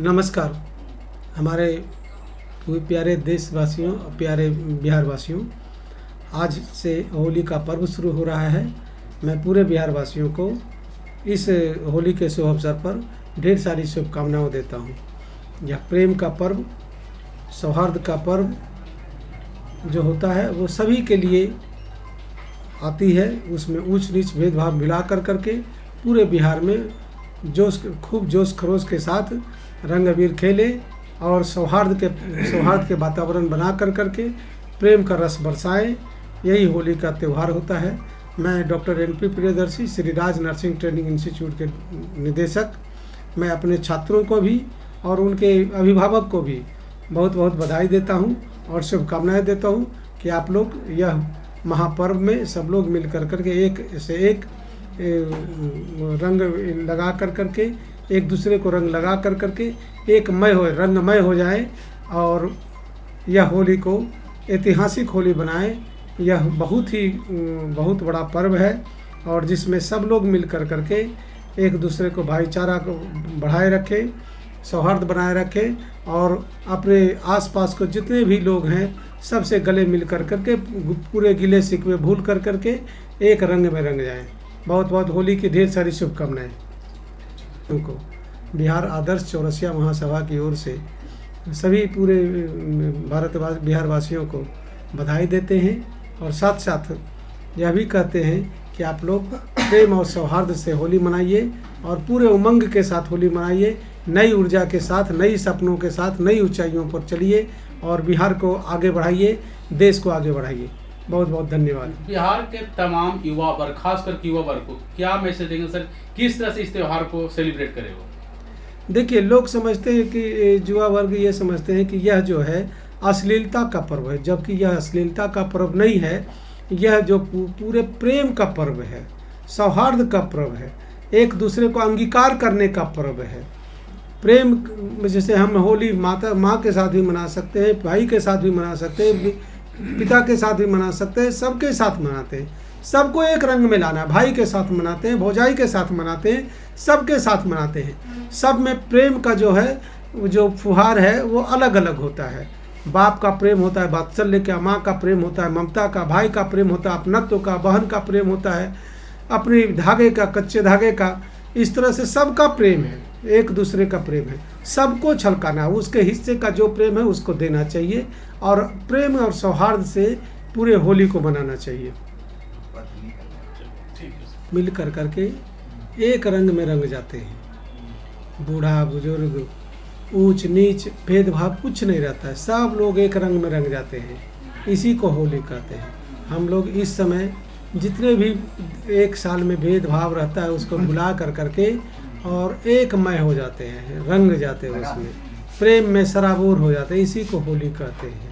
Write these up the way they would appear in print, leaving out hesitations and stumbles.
नमस्कार। हमारे प्यारे देशवासियों, प्यारे बिहार वासियों, आज से होली का पर्व शुरू हो रहा है। मैं पूरे बिहार वासियों को इस होली के शुभ अवसर पर ढेर सारी शुभकामनाएं देता हूं। यह प्रेम का पर्व, सौहार्द का पर्व जो होता है वो सभी के लिए आती है। उसमें ऊंच नीच भेदभाव मिला करके पूरे बिहार में खूब जोश खरोश के साथ रंग अबीर खेले और सौहार्द के वातावरण बना करके प्रेम का रस बरसाए। यही होली का त्यौहार होता है। मैं doctor NP Priyadarshi, Shri Raj nursing training institute के निदेशक, मैं अपने छात्रों को भी और उनके अभिभावक को भी बहुत बहुत बधाई देता हूं और शुभकामनाएं देता हूं कि आप लोग यह महापर्व में सब लोग मिल करके एक से एक रंग लगा करके एक दूसरे को रंग लगा करके एक रंगमय हो जाए और यह होली को ऐतिहासिक होली बनाए। यह बहुत बड़ा पर्व है और जिसमें सब लोग मिल करके एक दूसरे को भाईचारा को बढ़ाए रखे, सौहार्द बनाए रखे और अपने आसपास को जितने भी लोग हैं सबसे गले मिल करके पूरे गिले शिकवे भूल करके एक रंग में रंग जाएं। बहुत बहुत होली की ढेर सारी शुभकामनाएं। उनको बिहार आदर्श चौरसिया महासभा की ओर से सभी पूरे बिहार वासियों को बधाई देते हैं और साथ साथ यह भी कहते हैं कि आप लोग प्रेम और सौहार्द से होली मनाइए और पूरे उमंग के साथ होली मनाइए। नई ऊर्जा के साथ, नई सपनों के साथ, नई ऊंचाइयों पर चलिए और बिहार को आगे बढ़ाइए, देश को आगे बढ़ाइए। बहुत बहुत धन्यवाद। बिहार के तमाम युवा वर्ग, खासकर युवा वर्ग को क्या मैसेज देंगे सर? किस तरह से इस त्यौहार को सेलिब्रेट करेगा? देखिए, लोग समझते हैं कि युवा वर्ग ये समझते हैं कि यह जो है अश्लीलता का पर्व है, जबकि यह अश्लीलता का पर्व नहीं है। यह जो पूरे प्रेम का पर्व है, सौहार्द का पर्व है, एक दूसरे को अंगीकार करने का पर्व है। प्रेम जैसे हम होली माँ के साथ भी मना सकते हैं, भाई के साथ भी मना सकते हैं, पिता के साथ भी मना सकते हैं, सबके साथ मनाते हैं। सबको एक रंग में लाना, भाई के साथ मनाते हैं, भौजाई के साथ मनाते हैं, सबके साथ मनाते हैं। सब में प्रेम का जो फुहार है वो अलग अलग होता है। बाप का प्रेम होता है वात्सल्य का, माँ का प्रेम होता है ममता का, भाई का प्रेम होता है अपनत्व का, बहन का प्रेम होता है अपनी धागे का, कच्चे धागे का। इस तरह से सबका प्रेम है, एक दूसरे का प्रेम है। सबको छलकाना, उसके हिस्से का जो प्रेम है उसको देना चाहिए और प्रेम और सौहार्द से पूरे होली को मनाना चाहिए। मिल करके एक रंग में रंग जाते हैं। बूढ़ा बुजुर्ग, ऊंच नीच भेदभाव कुछ नहीं रहता है, सब लोग एक रंग में रंग जाते हैं। इसी को होली कहते हैं। हम लोग इस समय जितने भी एक साल में भेदभाव रहता है उसको भुला करके और एकमय हो जाते हैं, रंग जाते हैं, उसमें प्रेम में सराबोर हो जाते हैं। इसी को होली कहते हैं।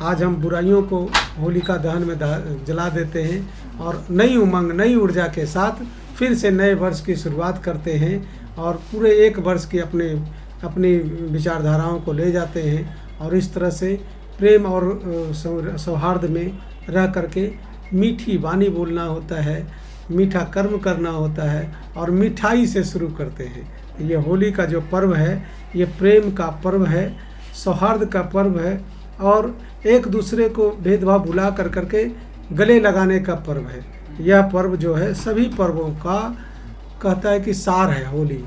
आज हम बुराइयों को होलिका दहन में जला देते हैं और नई उमंग, नई ऊर्जा के साथ फिर से नए वर्ष की शुरुआत करते हैं और पूरे एक वर्ष की अपनी विचारधाराओं को ले जाते हैं और इस तरह से प्रेम और सौहार्द में रह करके मीठी वाणी बोलना होता है, मीठा कर्म करना होता है और मिठाई से शुरू करते हैं। ये होली का जो पर्व है ये प्रेम का पर्व है, सौहार्द का पर्व है और एक दूसरे को भेदभाव भुला करके गले लगाने का पर्व है। यह पर्व जो है सभी पर्वों का कहता है कि सार है होली।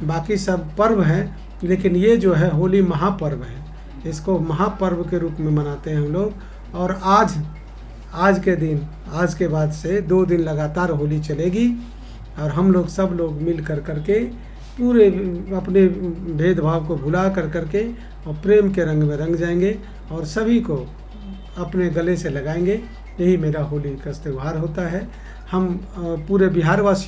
बाकी सब पर्व हैं लेकिन ये जो है होली महापर्व है। इसको महापर्व के रूप में मनाते हैं हम लोग। और आज के दिन, आज के बाद से 2 दिन लगातार होली चलेगी और हम लोग सब लोग मिल करके पूरे अपने भेदभाव को भुला करके और प्रेम के रंग में रंग जाएंगे और सभी को अपने गले से लगाएंगे। यही मेरा होली का त्यौहार होता है। हम पूरे बिहार वासियों